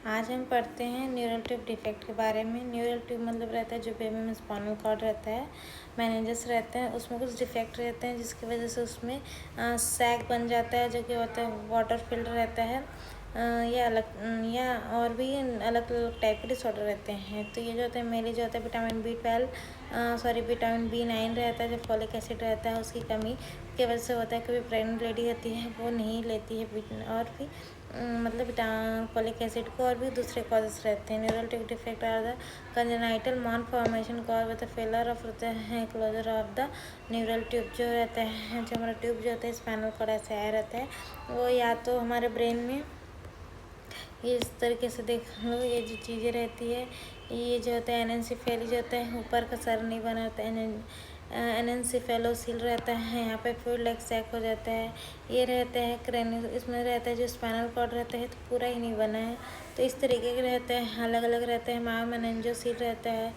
आज हम पढ़ते हैं न्यूरल ट्यूब डिफेक्ट के बारे में। न्यूरल ट्यूब मतलब रहता है जो बेबी में स्पाइनल कॉर्ड रहता है, मेनिंजेस रहते हैं, उसमें कुछ डिफेक्ट रहते हैं जिसकी वजह से उसमें सैक बन जाता है जो कि होता है वाटर फिल्ड रहता है, या और भी अलग अलग टाइप के डिसऑर्डर रहते हैं। तो ये जो होता है मेनली जो होता है विटामिन विटामिन B9 रहता है, जो फॉलिक एसिड रहता है उसकी कमी की वजह से होता है। कभी प्रेग्नेंट लेडी होती है वो नहीं लेती है, और भी मतलब फॉलिक एसिड को और भी दूसरे कॉजेस रहते हैं। Neural tube defect are the congenital malformation caused with failure of closure of the neural tube. जो रहता है जो हमारा ट्यूब जो होता है स्पाइनल कॉर्ड ऐसे आया रहता है, वो या तो हमारे ब्रेन में ये इस तरीके से देख लो, ये जो चीज़ें रहती है, ये जो होता है एनेंसिफेली जो होता है ऊपर का सर नहीं बना होता है, एनेंसिफेलोसील रहता है, यहाँ पे फ्लूइड लाइक सैक हो जाता है। ये रहता है क्रेनियो, इसमें रहता है जो स्पाइनल कॉर्ड रहता है तो पूरा ही नहीं बना है, तो इस तरीके के रहते हैं, अलग अलग रहते हैं। मायोमेनिंजोसील रहता है,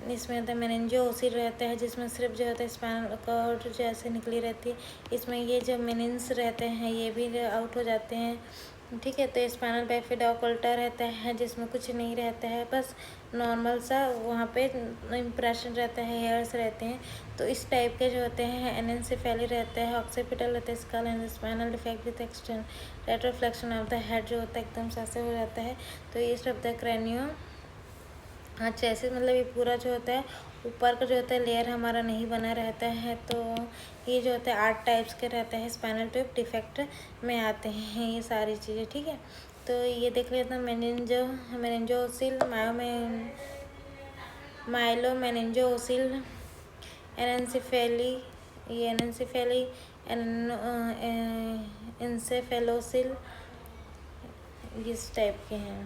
इसमें होता है मेनिंजोसील रहता है जिसमें सिर्फ जो होता है स्पाइनल कॉर्ड जैसे निकली रहती है। इसमें ये जो मेनिन्स रहते हैं ये भी आउट हो जाते हैं, ठीक है। तो स्पाइनल बाइफिडा ऑकल्टा रहता है जिसमें कुछ नहीं रहता है, बस नॉर्मल सा वहाँ पे इम्प्रेशन रहता है, हेयर्स रहते हैं। तो इस टाइप के जो होते हैं एनेंसेफेली रहता है, ऑक्सीपिटल रहता है, skull and spinal defect with extreme retroflexion of the head जो होता है एकदम से ऐसे हो जाता है। तो ये सब द क्रेनियो चेसिस मतलब ये पूरा जो होता है ऊपर का जो होता है लेयर हमारा नहीं बना रहता है। तो ये जो होता है 8 टाइप्स के रहते हैं स्पाइनल ट्यूब डिफेक्ट में आते हैं ये सारी चीज़ें, ठीक है। तो ये देख लेते हैं मेनिंजोसिल, माइलोमेनिंजोसिल, एनेंसिफेली, ये एनेंसिफेली, इंसेफेलोसिल, इस टाइप के हैं।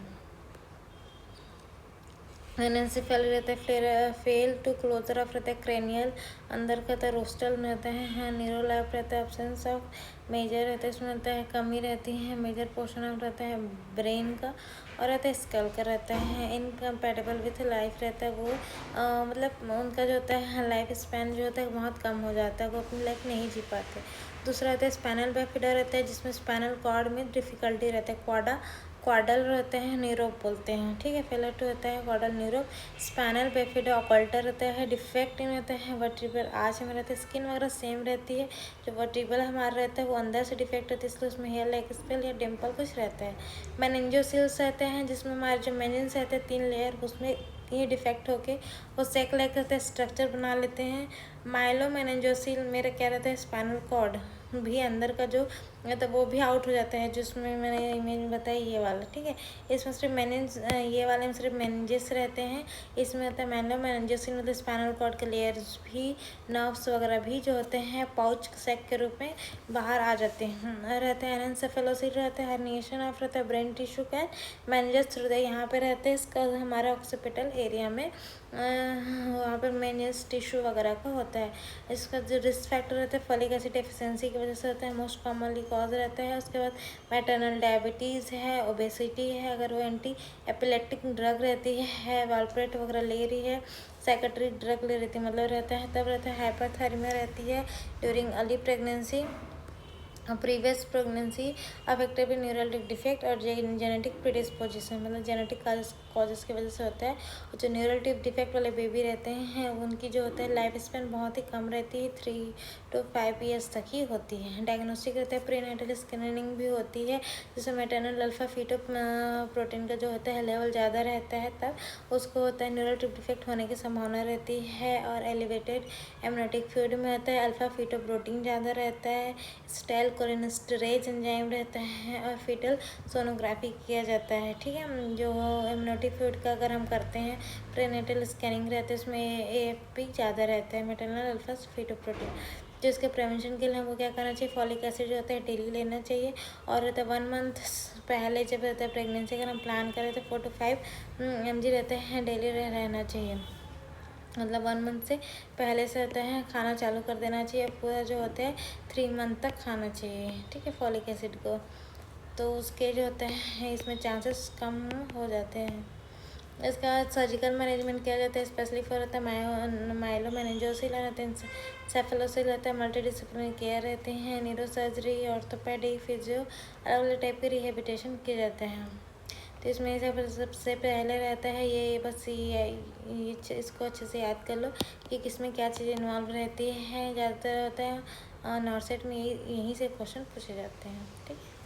एनेंसिफेली रहता है फेल टू क्लोजर ऑफ रहता है क्रेनियल, अंदर का था रोस्टल में रहता है। न्यूरोलैप रहता है एब्सेंस ऑफ मेजर रहता है, इसमें रहता है कमी रहती है, मेजर पोर्शन ऑफ रहता है ब्रेन का, और रहता है स्कल का रहता है। इनकम्पैटिबल विथ लाइफ रहता है, वो मतलब उनका जो होता है लाइफ स्पैन जो होता है बहुत कम हो जाता है, वो अपनी लाइफ नहीं जी पाते। दूसरा रहता है स्पाइनल बाइफिडा रहता है जिसमें स्पाइनल कॉर्ड में डिफिकल्टी रहता है, क्वाडल रहते हैं, न्यूरोप बोलते हैं, ठीक है। फेलर टू होता है क्वाडल न्यूरोप। स्पाइनल बाइफिडा ऑकल्टा रहता है, डिफेक्ट में रहता है वर्टिब्रल आर्च में रहता है, स्किन वगैरह सेम रहती है। जो वर्टिब्रल हमारा रहता है वो अंदर से डिफेक्ट रहता है, इसलिए उसमें हेयर लाइक स्पेल या डिम्पल कुछ रहता है। मेनिंजोसिल्स रहते हैं जिसमें हमारे जो मेनिन्स रहते हैं 3 लेयर, उसमें ये डिफेक्ट होके वो सेक लाइक रहता है स्ट्रक्चर बना लेते हैं। माइलोमेनिंजोसिल मेरा क्या रहता है स्पाइनल कॉर्ड भी अंदर का जो तो वो भी आउट हो जाता है, जिसमें मैंने इमेज में बताई ये वाला, ठीक है। इसमें सिर्फ मेनिन्स, ये वाले में सिर्फ मेनिंजेस रहते हैं। इसमें होता है माइलोमेनिंजोसिल मतलब स्पाइनल कॉर्ड के लेयर्स भी, नर्व्स वगैरह भी जो होते हैं पाउच सैक के रूप में बाहर आ जाते हैं। रहते हैं एनेंसेफेलोसिल रहता है, हर्निएशन ऑफ रहता है brain tissue can manages through the, यहाँ पे रहते हैं इसका हमारे ऑक्सीपिटल एरिया में, वहाँ पर मेनियस टिश्यू वगैरह का होता है। इसका जो रिस्क फैक्टर रहता है फॉलिक एसिड डेफिशिएंसी की वजह से होता है, मोस्ट कॉमनली कॉज रहता है। उसके बाद मैटरनल डायबिटीज़ है, ओबेसिटी है, अगर वो एंटी एपिलेप्टिक ड्रग रहती है, वालप्रेट वगैरह ले रही है, साइकेट्रिक ड्रग ले रही थी मतलब रहता है, तब रहता है हाइपरथर्मिया रहती है during early pregnancy, previous pregnancy, affected neural defect और जेनेटिक प्रीडिस्पोजिशन मतलब जेनेटिक कॉजेस की वजह से होता है। और जो न्यूरल ट्यूब डिफेक्ट वाले बेबी रहते हैं उनकी जो होता है लाइफ स्पैन बहुत ही कम रहती है, 3 to 5 ईयर्स तक ही होती है। डायग्नोस्टिक रहता है, प्रीनेटल स्कैनिंग भी होती है, जिसमें मैटरनल अल्फा फीटो प्रोटीन का जो होता है लेवल ज़्यादा रहता है, तब उसको होता है न्यूरल ट्यूब डिफेक्ट होने की संभावना रहती है। और एलिवेटेड एमनेटिक फ्लूइड में होता है अल्फा फीटो प्रोटीन ज़्यादा रहता है, स्टाइल कोलिनेस्टरेज एंजाइम रहता है, और फीटल सोनोग्राफी किया जाता है, ठीक है। जो एमनेटिक फ्लूइड का अगर हम करते हैं प्रीनेटल स्कैनिंग रहता है उसमें AFP ज़्यादा रहता है, मैटरनल अल्फा फीटो प्रोटीन। जो इसके प्रिवेंशन के लिए हमको क्या करना चाहिए, फॉलिक एसिड जो होता है डेली लेना चाहिए। और रहता है 1 मंथ पहले जब रहता है प्रेगनेंसी अगर हम प्लान करें तो 4 to 5 mg रहते हैं डेली रहना चाहिए, मतलब 1 मंथ से पहले से होता है खाना चालू कर देना चाहिए, पूरा जो होता है 3 मंथ तक खाना चाहिए, ठीक है, फॉलिक एसिड को। तो उसके जो होते हैं इसमें चांसेस कम हो जाते हैं। इसका सर्जिकल मैनेजमेंट किया जाता है, स्पेशली फॉर रहता है माइलोमेनिंजोसिल रहते हैं, सेफेलोसिल रहता है, मल्टी डिसिप्लिनरी केयर रहते हैं, न्यूरो सर्जरी, ऑर्थोपेडिक, फिजियो, अलग अलग टाइप के रिहेबिलिटेशन किए जाते हैं। तो तो इसमें सबसे पहले रहता है ये, बस ये इसको अच्छे से याद कर लो कि किसमें क्या चीज़ इन्वॉल्व रहती है। ज़्यादातर होता है नॉर्सेट में यहीं से क्वेश्चन पूछे जाते हैं। ठीक है।